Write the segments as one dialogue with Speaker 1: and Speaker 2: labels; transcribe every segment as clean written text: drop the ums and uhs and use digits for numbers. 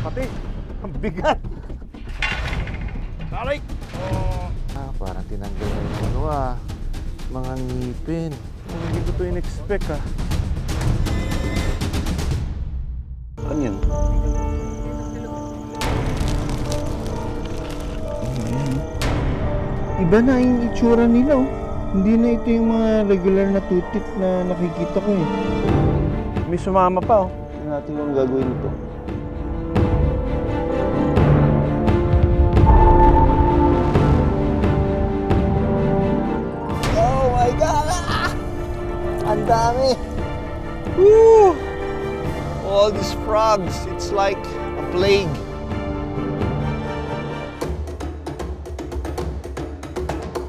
Speaker 1: pati. Ang bigat. Aray! Parang tinanggal na yung ano mga ngipin. Hindi ko ito in-expect Ano yan? Iba na yung itsura nila Hindi na ito yung mga regular na tutik na nakikita ko May sumama pa Tingnan natin yung gagawin nito. Oh my God! Ang dami! Woo! All these frogs, it's like a plague.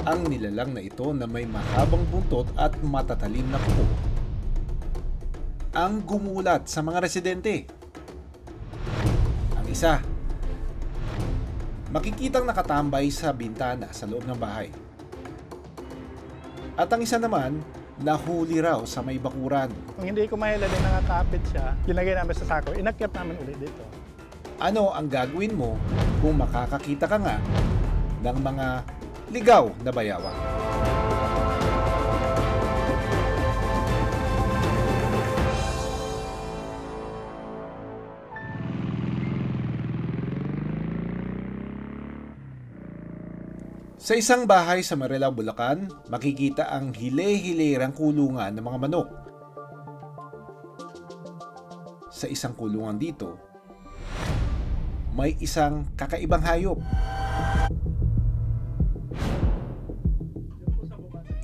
Speaker 2: Ang nilalang na ito na may mahabang buntot at matatalim na kuko ang gumulat sa mga residente. Ang isa, makikitang nakatambay sa bintana sa loob ng bahay. At ang isa naman, nahuli raw sa may bakuran.
Speaker 3: Kung hindi ko mahila din nakakapit siya, linagay namin sa sako, inakyat namin ulit dito.
Speaker 2: Ano ang gagawin mo kung makakakita ka nga ng mga ligaw na bayawak? Sa isang bahay sa Marilao, Bulacan, makikita ang hile-hilerang kulungan ng mga manok. Sa isang kulungan dito, may isang kakaibang hayop.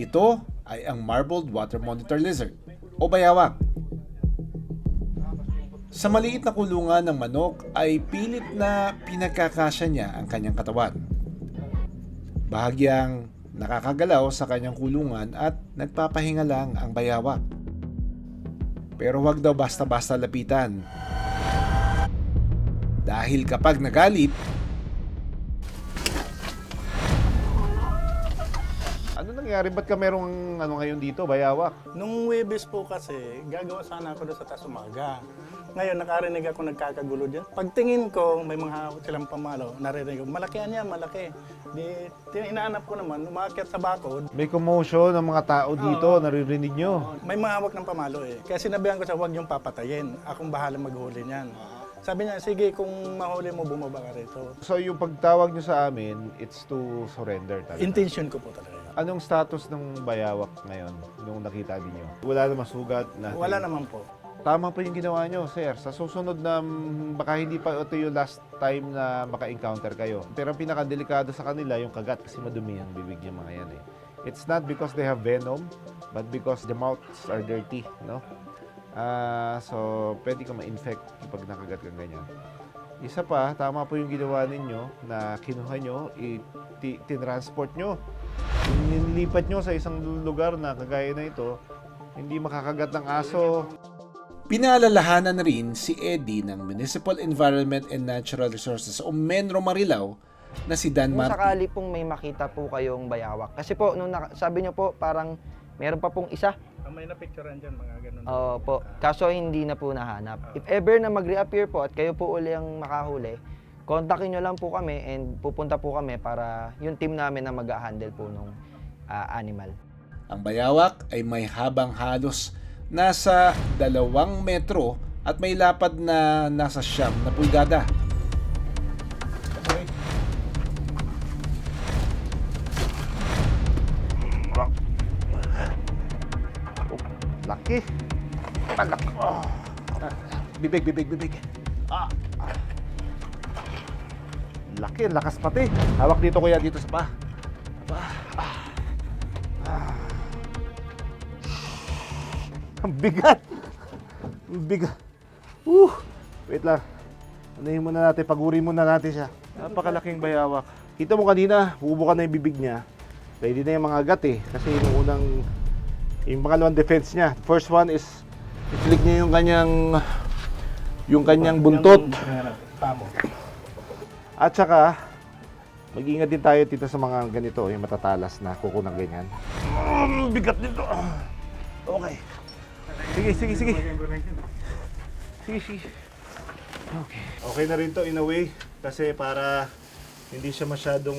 Speaker 2: Ito ay ang marbled water monitor lizard o bayawak. Sa maliit na kulungan ng manok ay pilit na pinagkakasya niya ang kanyang katawan. Bahagyang nakakagalaw sa kanyang kulungan at nagpapahinga lang ang bayawak. Pero huwag daw basta-basta lapitan. Dahil kapag nagalit,
Speaker 1: Ano nangyari? Ba't ka merong ngayon dito, bayawak?
Speaker 3: Nung Webes po kasi, gagawa sana ako doon sa Tasumaga. Ngayon, nakarinig ako nagkakagulo dyan. Pagtingin ko, may mga hawak silang pamalo. Narinig ko, malakihan niya, malaki. Di, hinahanap ko naman, umakyat sa bakod.
Speaker 1: May commotion ng mga tao dito, naririnig nyo.
Speaker 3: May mga hawak ng pamalo Kaya sinabihan ko siya, huwag niyong papatayin. Akong bahala maghuli niyan. Sabi niya, sige, kung mahuli mo, bumaba ka rito.
Speaker 1: So yung pagtawag nyo sa amin, it's to surrender talaga.
Speaker 3: Intention ko po talaga.
Speaker 1: Anong status ng bayawak ngayon nung nakita ninyo? Wala namang sugat?
Speaker 3: Wala naman po.
Speaker 1: Tama pa yung ginawa nyo, sir. Sa susunod na baka hindi pa ito yung last time na maka-encounter kayo. Pero ang pinakadelikado sa kanila yung kagat kasi madumi ang bibig niya mga yan It's not because they have venom, but because the mouths are dirty, no? So, pwede ka ma-infect kapag nakagat kang ganyan. Isa pa, tama po yung ginawa ninyo na kinuha nyo, tinransport nyo. Nilipat nyo sa isang lugar na kagaya na ito, hindi makakagat ng aso.
Speaker 2: pinaalalahanan rin si Eddie ng Municipal Environment and Natural Resources o Menro Marilao na si Dan
Speaker 4: Kung
Speaker 2: Martin.
Speaker 4: sakali pong may makita po kayong bayawak. Kasi po, nung sabi niyo po, parang meron pa pong isa.
Speaker 3: May na-picturean dyan, mga ganun.
Speaker 4: Po. Kaso hindi na po nahanap. If ever na mag-reappear po at kayo po uli ang makahuli, kontakin nyo lang po kami and pupunta po kami para yung team namin na mag-handle po nung animal.
Speaker 2: Ang bayawak ay may habang halos nasa 2 metro at may lapad na nasa 9 na pulgada.
Speaker 1: Laki. Laki. Oh. Bibig. Laki, lakas pati. Hawak dito kuya, dito sa pa. Ang bigat. Ang bigat. Wait lang. Unahin muna natin, paguri muna natin siya. Napakalaking bayawak. Kita mo kanina, bubukan na yung bibig niya. Ready na yung mga agat Kasi yung pangalawang defense niya. First one is, i-flick niya yung kanyang buntot. At saka, mag-ingat din tayo dito sa mga ganito, yung matatalas na kuko ng ganyan. Bigat nito. Okay. Sige. Sige. Okay na rin to in a way kasi para hindi siya masyadong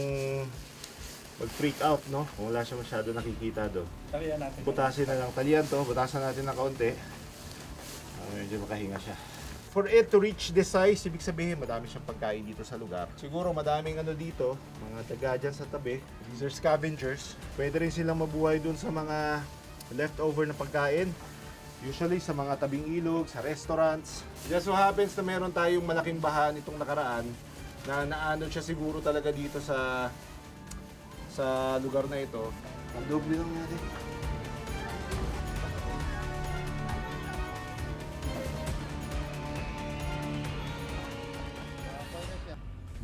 Speaker 1: mag-freak out, no? Kung wala siya masyado nakikita do.
Speaker 3: Talian natin.
Speaker 1: Butasin na lang. Talian to. Butasan natin ng kaunti. Medyo makahinga siya. For it to reach this size, ibig sabihin madami siyang pagkain dito sa lugar. Siguro madaming ano dito, mga daga dyan sa tabi. These are scavengers. Pwede rin silang mabuhay dun sa mga leftover na pagkain. Usually sa mga tabing ilog, sa restaurants. Just so happens na meron tayong malaking baha nitong nakaraan na naano siya siguro talaga dito sa lugar na ito. Ang doble lang natin.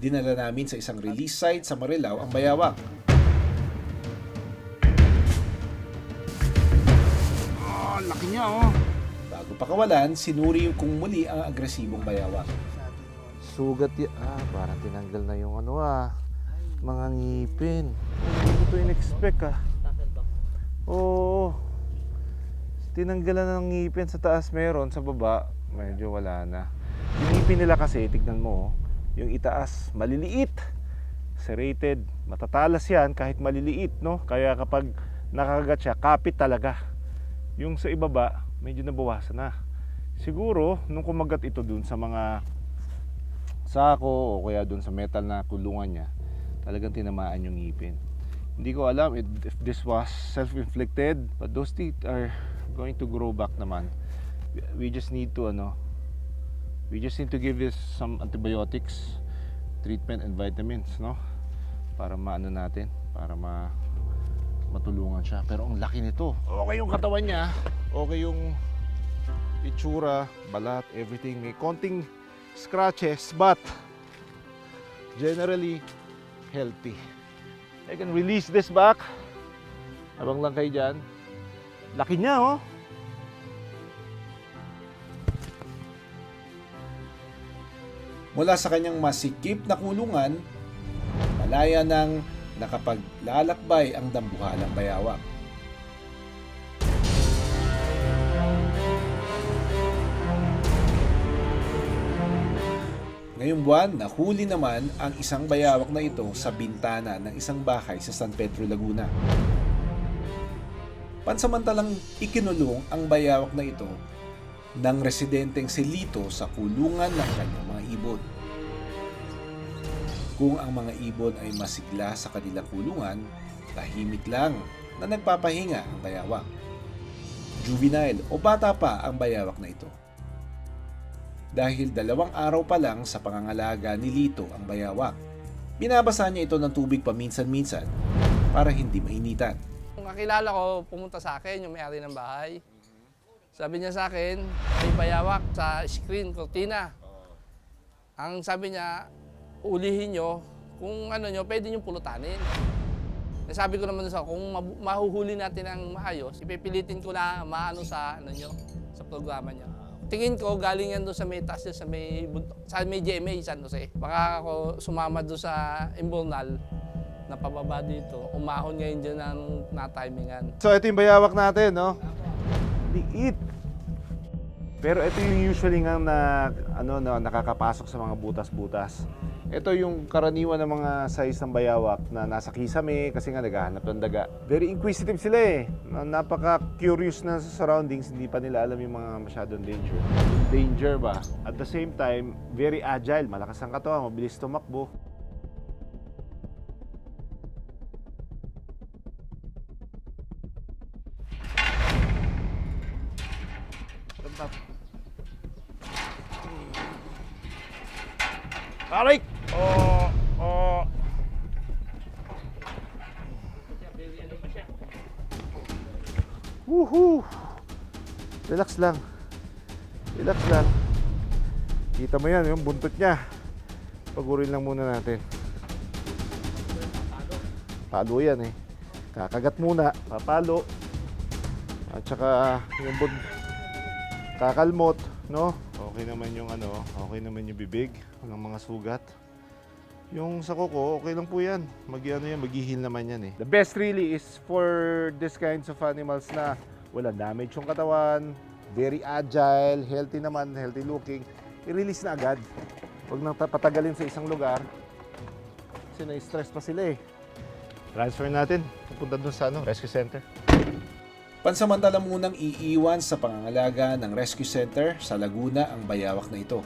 Speaker 2: Dinala namin sa isang release site sa Marilao ang bayawak.
Speaker 1: Laki niya oh.
Speaker 2: Bago pakawalan, sinuri kung muli ang agresibong bayawak.
Speaker 1: Sugat parang tinanggal na yung mga ngipin. Hindi ko ito in-expect Oo. Tinanggalan ng ngipin sa taas meron, sa baba medyo wala na. Yung ngipin nila kasi, tignan mo, yung itaas, maliliit. Serrated, matatalas yan kahit maliliit, no? Kaya kapag nakagat siya, kapit talaga. Yung sa ibaba, medyo nabawasan na. Siguro, nung kumagat ito dun sa mga sako o kaya dun sa metal na kulungan niya, talagang tinamaan yung ngipin. Hindi ko alam if this was self-inflicted, but those teeth are going to grow back naman. We just need to give this some antibiotics, treatment and vitamins, no? Para maano natin, para matulungan siya. Pero ang laki nito. Okay yung katawan niya, okay yung itsura, balat, everything. May konting scratches, but generally healthy. I can release this back. Habang lang kayo dyan. Laki niya, oh.
Speaker 2: Mula sa kanyang masikip na kulungan, malaya nang nakapaglalakbay ang dambuhalang bayawak. Ngayong buwan, nahuli naman ang isang bayawak na ito sa bintana ng isang bahay sa San Pedro, Laguna. Pansamantalang ikinulong ang bayawak na ito ng residenteng si Lito sa kulungan ng kanyang mga ibon. Kung ang mga ibon ay masigla sa kanilang kulungan, tahimik lang na nagpapahinga ang bayawak. Juvenile o bata pa ang bayawak na ito. Dahil 2 araw pa lang sa pangangalaga ni Lito ang bayawak, binabasa niya ito ng tubig paminsan-minsan para hindi mainitan.
Speaker 5: Kung kakilala ko, pumunta sa akin yung may-ari ng bahay. Sabi niya sa akin, may bayawak sa screen, cortina. Ang sabi niya, ulihin nyo, kung ano nyo, pwede nyo pulutanin. Sabi ko naman sa kung mahuhuli natin ang maayos, ipipilitin ko na maano sa ano nyo, sa programa nyo. Tingin ko, galing yan doon sa may taas, sa may GMA, San Jose. Baka ako sumama doon sa Imbornal, na pababa dito, umahon ngayon dyan ng na-timingan.
Speaker 1: So ito yung bayawak natin, no? Liit. Pero ito yung usually nga na nakakapasok sa mga butas-butas. Ito yung karaniwan ng mga size ng bayawak na nasa kisame kasi nga naghahanap ng daga. Very inquisitive sila eh. Napaka-curious na sa surroundings, hindi pa nila alam yung mga masyadong danger ba. At the same time, very agile, malakas ang katawan, mabilis tumakbo. Aray! Woohoo! Relax lang. Relax lang. Kita mo yan, yung buntot niya. Pagurin lang muna natin. Palo yan eh. Kakagat muna, papalo. At saka yung kakalmot, no? Okay naman yung okay naman yung bibig, walang mga sugat. Yung sa kuko, okay lang po yan. Mag-heal naman yan eh. The best really is for these kinds of animals na walang damage yung katawan, very agile, healthy naman, healthy looking. i-release na agad. Huwag nang patagalin sa isang lugar. Kasi na-stress pa sila eh. Transfer natin. Pupunta dun sa rescue center.
Speaker 2: Pansamantala munang iiwan sa pangangalaga ng rescue center sa Laguna ang bayawak na ito.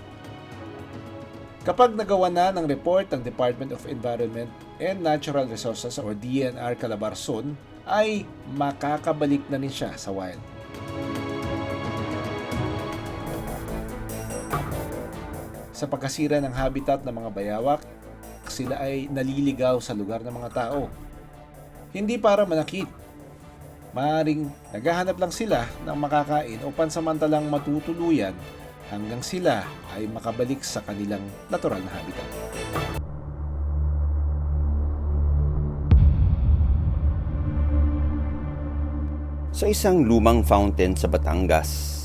Speaker 2: Kapag nagawa na ng report ng Department of Environment and Natural Resources o DNR Calabarzon, ay makakabalik na rin siya sa wild. Sa pagkasira ng habitat ng mga bayawak, sila ay naliligaw sa lugar ng mga tao. Hindi para manakit. Maaaring naghahanap lang sila ng makakain o pansamantalang matutuluyan hanggang sila ay makabalik sa kanilang natural na habitat.
Speaker 6: Sa isang lumang fountain sa Batangas,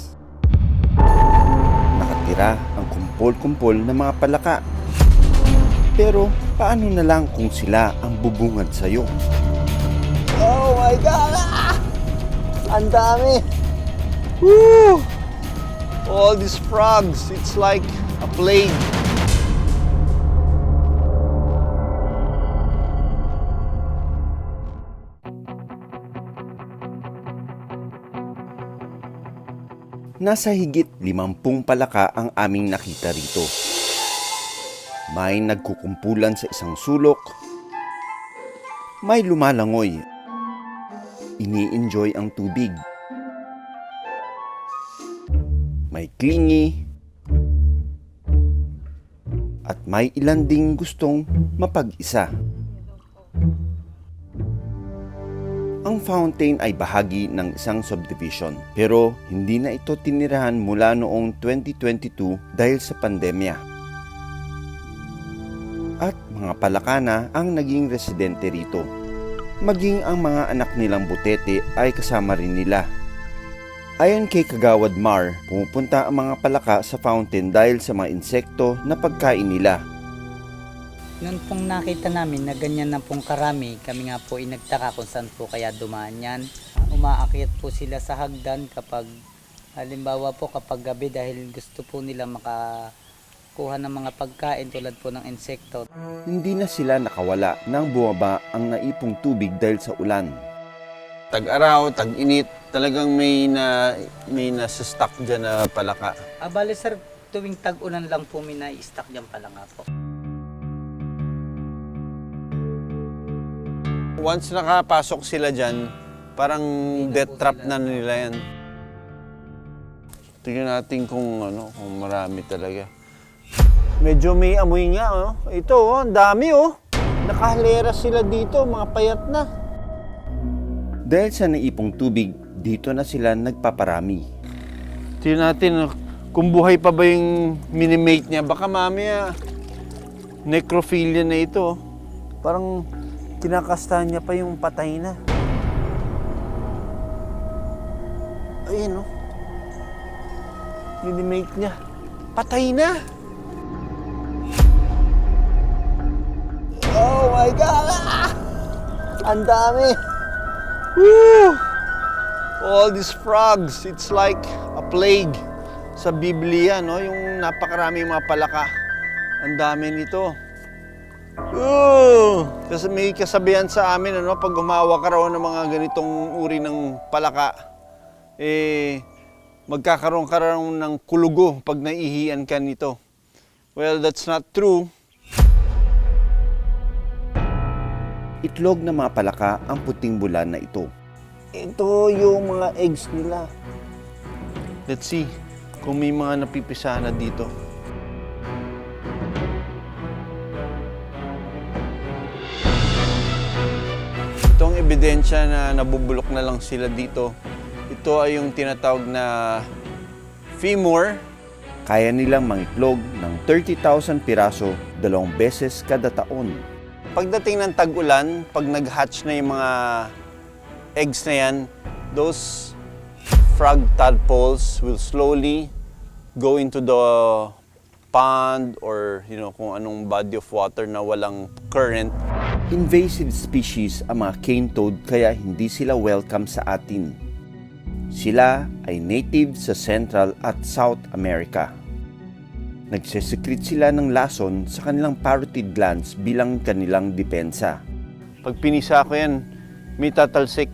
Speaker 6: nakatira ang kumpol-kumpol na mga palaka. Pero paano na lang kung sila ang bubungad sa'yo? Oh my God! Ah! Ang dami! Woo! All these frogs, it's like a plague. Nasa higit 50 palaka ang aming nakita rito. May nagkukumpulan sa isang sulok. May lumalangoy. Ini-enjoy ang tubig. May clingy. At may ilan ding gustong mapag-isa. Ang fountain ay bahagi ng isang subdivision, pero hindi na ito tinirahan mula noong 2022 dahil sa pandemya. At mga palakana ang naging residente rito. Maging ang mga anak nilang butete ay kasama rin nila. Ayon kay Kagawad Mar, pumupunta ang mga palaka sa fountain dahil sa mga insekto na pagkain nila.
Speaker 7: Noon pong nakita namin na ganyan na pong karami, kami nga po inagtaka kung saan po kaya dumaan yan. Umaakyat po sila sa hagdan kapag, halimbawa po kapag gabi dahil gusto po nila makakuha ng mga pagkain tulad po ng insekto.
Speaker 6: Hindi na sila nakawala nang bumaba ang naipong tubig dahil sa ulan. Tag-araw, tag-init, talagang may nasa-stock dyan na palaka.
Speaker 7: Bale sir, tuwing tag-ulan lang po may na-stock dyan pala nga po.
Speaker 6: Once nakapasok sila dyan, parang death trap na nila yan. Tingnan natin kung marami talaga. Medyo may amoy nga, oh. Ito, oh, ang dami, oh. Nakahalera sila dito, mga payat na. Dahil sa naipong tubig, dito na sila nagpaparami. Tingnan natin kung buhay pa ba yung minimate niya. Baka mamaya, necrophilia na ito. Parang kinakastahan niya pa yung patay na. Ayun, oh. Minimate niya. Patay na! Oh my God! Ah! Ang dami! Woo! All these frogs, it's like a plague sa Biblia, no? Yung napakaraming mga palaka. Ang dami nito. Kasi may kasabihan sa amin, pag gumawa ka raw ng mga ganitong uri ng palaka, magkakaroon ka raw ng kulugo pag naihian ka nito. Well, that's not true. Itlog ng mga palaka ang puting bulan na ito. Ito yung mga eggs nila. Let's see kung may mga napipisa na dito. Itong ebidensya na nabubulok na lang sila dito, ito ay yung tinatawag na femur. Kaya nilang mangitlog ng 30,000 piraso 2 beses kada taon. Pagdating ng tag-ulan, pag nag-hatch na yung mga eggs na yan, those frog tadpoles will slowly go into the pond or kung anong body of water na walang current. Invasive species ang mga cane toad kaya hindi sila welcome sa atin. Sila ay native sa Central at South America. Nagsesekret sila ng lason sa kanilang parotid glands bilang kanilang depensa. Pag pinisa ko yan, may tatalsik.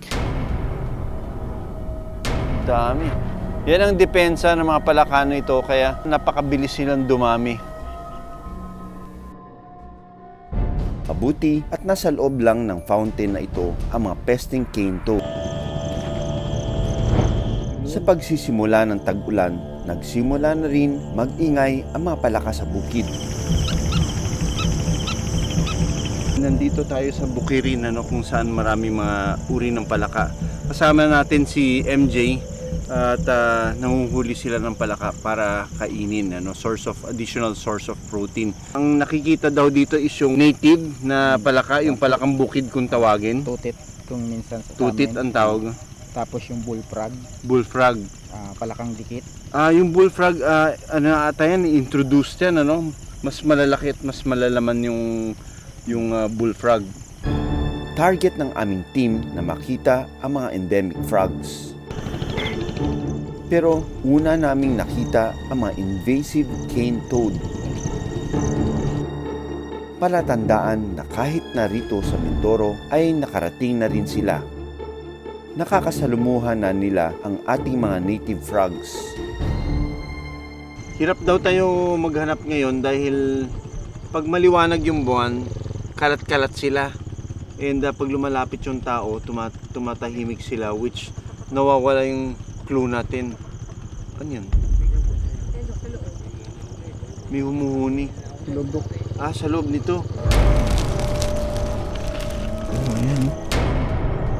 Speaker 6: Dami. Yan ang depensa ng mga palaka na ito, kaya napakabilis silang dumami. Mabuti at nasa loob lang ng fountain na ito ang mga pesting cane toad. Sa pagsisimula ng tag-ulan, nagsimula na rin mag-ingay ang mga palaka sa bukid. Nandito tayo sa bukirin kung saan marami mga uri ng palaka. Kasama natin si MJ at nanguhuli sila ng palaka para kainin, additional source of protein. Ang nakikita daw dito is yung native na palaka, yung palakang bukid kung tawagin.
Speaker 8: Tutit kung minsan sa
Speaker 6: Tutit ang tawag.
Speaker 8: Tapos yung bullfrog,
Speaker 6: Bullfrog.
Speaker 8: palakang dikit.
Speaker 6: Yung bullfrog, ata yan, introduced yan, mas malalaki at mas malalaman yung bullfrog. Target ng aming team na makita ang mga endemic frogs. Pero una naming nakita ang mga invasive cane toad. Palatandaan na kahit narito sa Mindoro ay nakarating na rin sila. Nakakasalumuhan na nila ang ating mga native frogs. Hirap daw tayo maghanap ngayon dahil pag maliwanag yung buwan, kalat-kalat sila. And pag lumalapit yung tao, tumatahimik sila, which nawawala yung clue natin. Ano yan? May humuhuni. Sa loob nito. Ayan.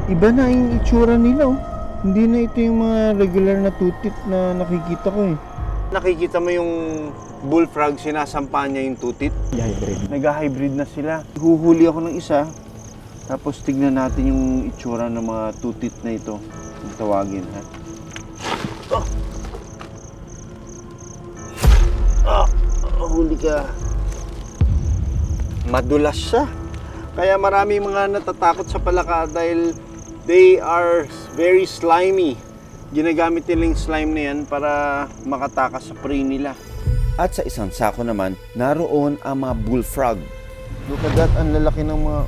Speaker 6: Iba na yung itsura nila. Hindi na ito yung mga regular na tutit na nakikita ko. Nakikita mo yung bullfrog, sinasampa niya yung tutit?
Speaker 8: Hybrid.
Speaker 6: Nag-hybrid na sila. Huhuli ako ng isa, tapos tignan natin yung itsura ng mga tutit na ito. Ang tawagin, ha? Huli ka. Madulas siya. Kaya marami mga natatakot sa palaka dahil they are very slimy. Ginagamit nila yung slime na yan para makatakas sa prey nila. At sa isang sako naman, naroon ang mga bullfrog. Look at that, ang lalaki ng mga,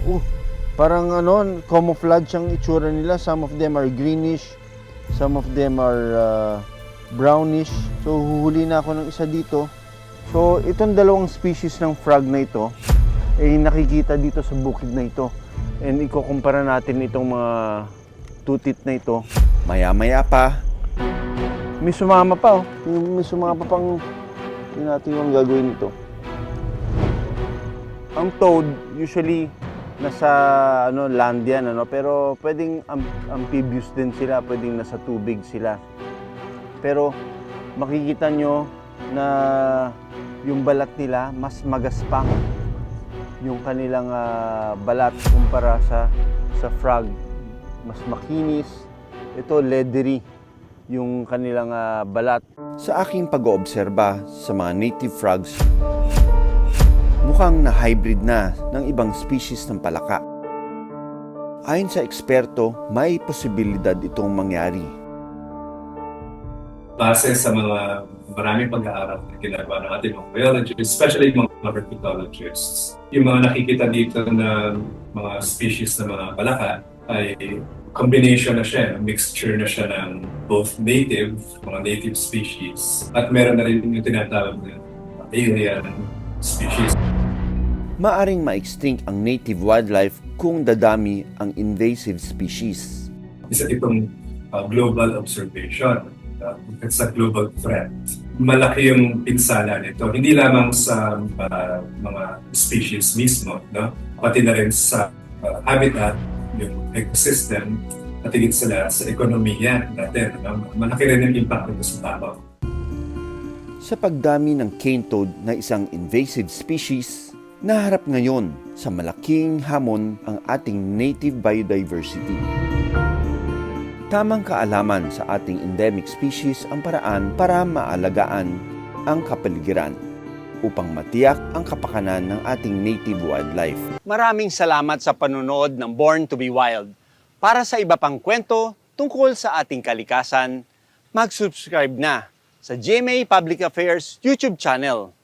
Speaker 6: parang camouflage ang itsura nila. Some of them are greenish, some of them are brownish. So huhuli na ako ng isa dito. So itong dalawang species ng frog na ito, ay nakikita dito sa bukid na ito. And ikukumpara natin itong mga tutit na ito. Maya-maya pa, may sumama pa. May sumama pang, hindi natin yung gagawin ito. Ang toad, usually, nasa land yan, pero pwedeng amphibious din sila, pwedeng nasa tubig sila. Pero makikita nyo na yung balat nila mas magaspang. Yung kanilang balat kumpara sa frog, mas makinis. Ito leathery yung kanilang balat. Sa aking pag-oobserba sa mga native frogs, mukhang na-hybrid na ng ibang species ng palaka. Ayon sa eksperto, may posibilidad itong mangyari.
Speaker 9: Base sa mga maraming pag-aaral na ginagawa ng ating mga biologists, especially mga herpetologists, yung mga nakikita dito na mga species ng mga palaka ay combination na siya, mixture na siya ng both mga native species, at meron na rin yung tinatawag na alien species.
Speaker 6: Maaring ma-extinct ang native wildlife kung dadami ang invasive species.
Speaker 9: Isa itong global observation. It's a global threat. Malaki yung pinsala nito, hindi lamang sa mga species mismo, pati na rin sa habitat, yung ecosystem, at higit sila sa ekonomiya natin. Malaki rin yung impact nito sa tao.
Speaker 6: Sa pagdami ng cane toad na isang invasive species, naharap ngayon sa malaking hamon ang ating native biodiversity. Tamang kaalaman sa ating endemic species ang paraan para maalagaan ang kapaligiran upang matiyak ang kapakanan ng ating native wildlife.
Speaker 10: Maraming salamat sa panonood ng Born to be Wild. Para sa iba pang kwento tungkol sa ating kalikasan, mag-subscribe na sa GMA Public Affairs YouTube channel.